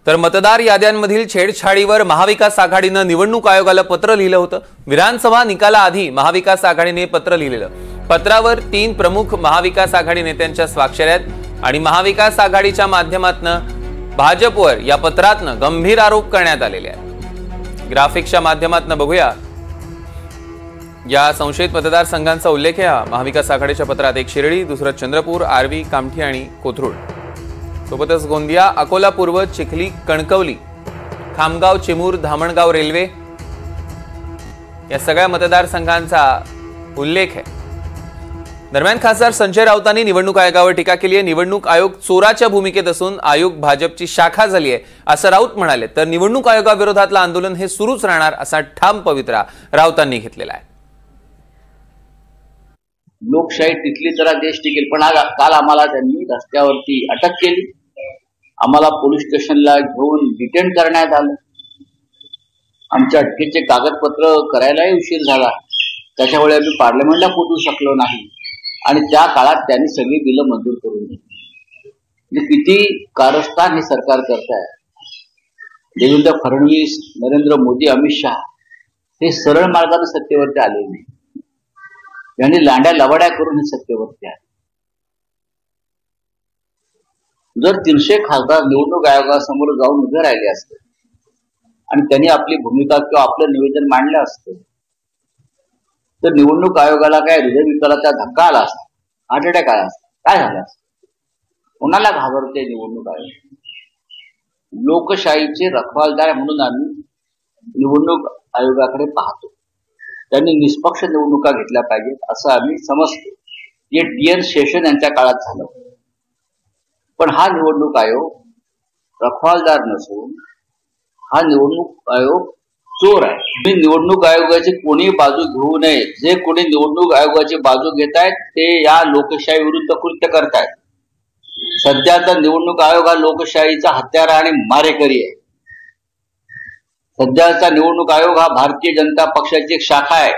तर मतदार याद्यांमधील छेडछाडीवर महाविकास आघाडीने निवडणूक आयोगाला पत्र लिहिलं होतं। विधानसभा निकालाआधी महाविकास आघाडीने पत्र लिहिलेलं। पत्रावर 3 प्रमुख महाविकास आघाडी नेत्यांच्या स्वाक्षऱ्या आहेत आणि महाविकास आघाडीच्या माध्यमातून भाजपवर या पत्रातनं गंभीर आरोप करण्यात आलेले आहेत। ग्राफिक्सच्या माध्यमातून बघूया या संशयित मतदारसंघांचा उल्लेख आहे। महाविकास आघाडीच्या पत्रात एक शिर्डी, दुसरं चंद्रपूर, आर्वी, कामठी आणि कोथरूड, सोबतच गोंदिया, अकोला पूर्व, चिखली, कणकवली, खामगाव, चिमूर, धामणगाव रेल्वे या सगळ्या मतदारसंघांचा उल्लेख आहे। दरम्यान खासदार संजय राऊतांनी निवडणूक आयोगावर टीका केली आहे। निवडणूक आयोग चोराच्या भूमिकेत असून आयोग भाजपची शाखा झाली आहे असं राऊत म्हणाले। तर निवडणूक आयोगाविरोधातलं आंदोलन हे सुरूच राहणार असा ठाम पवित्रा राऊतांनी घेतलेला आहे। लोकशाही टिकली तर देश टिकेल, पण काल आम्हाला त्यांनी रस्त्यावरती अटक केली, आम्हाला पोलीस स्टेशनला घेऊन डिटेन करण्यात आलं, आमच्या अटकेचे कागदपत्र करायलाही उशीर झाला, त्याच्यामुळे आम्ही पार्लमेंटला पोहोचू शकलो नाही आणि त्या काळात त्यांनी सगळी बिलं मंजूर करून दिली। किती कारस्थान हे सरकार करत आहे। देवेंद्र फडणवीस, नरेंद्र मोदी, अमित शहा हे सरळ मार्गाने सत्तेवरती आले नाही, यांनी लांड्या लवाड्या करून हे सत्तेवरती आहे। जर 300 खासदार निवडणूक आयोगासमोर जाऊन उभे राहिले असते आणि त्यांनी आपली भूमिका किंवा आपलं निवेदन मांडलं असतं तर निवडणूक आयोगाला काय हृदयविकाराचा धक्का आला असता, हार्ट अटॅक आला असता, काय झालं असतं? कोणाला घाबरते निवडणूक आयोग? लोकशाहीचे रखवालदार म्हणून आम्ही निवडणूक आयोगाकडे पाहतो। त्यांनी निष्पक्ष निवडणुका घेतल्या पाहिजेत असं आम्ही समजतो। जे टी.एन. शेषन यांच्या काळात झालं, पण हा निवडणूक आयोग रखवालदार नसून हा निवडणूक आयोग चोर आहे। निवडणूक आयोगाची कोणी बाजू घेऊ नये। जे कोणी निवडणूक आयोगाची बाजू घेत आहेत ते या लोकशाही विरुद्ध कृत्य करतायत। सध्याचा निवडणूक आयोग हा लोकशाहीचा हत्यारा आणि मारेकरी आहे। सध्याचा निवडणूक आयोग हा भारतीय जनता पक्षाची एक शाखा आहे।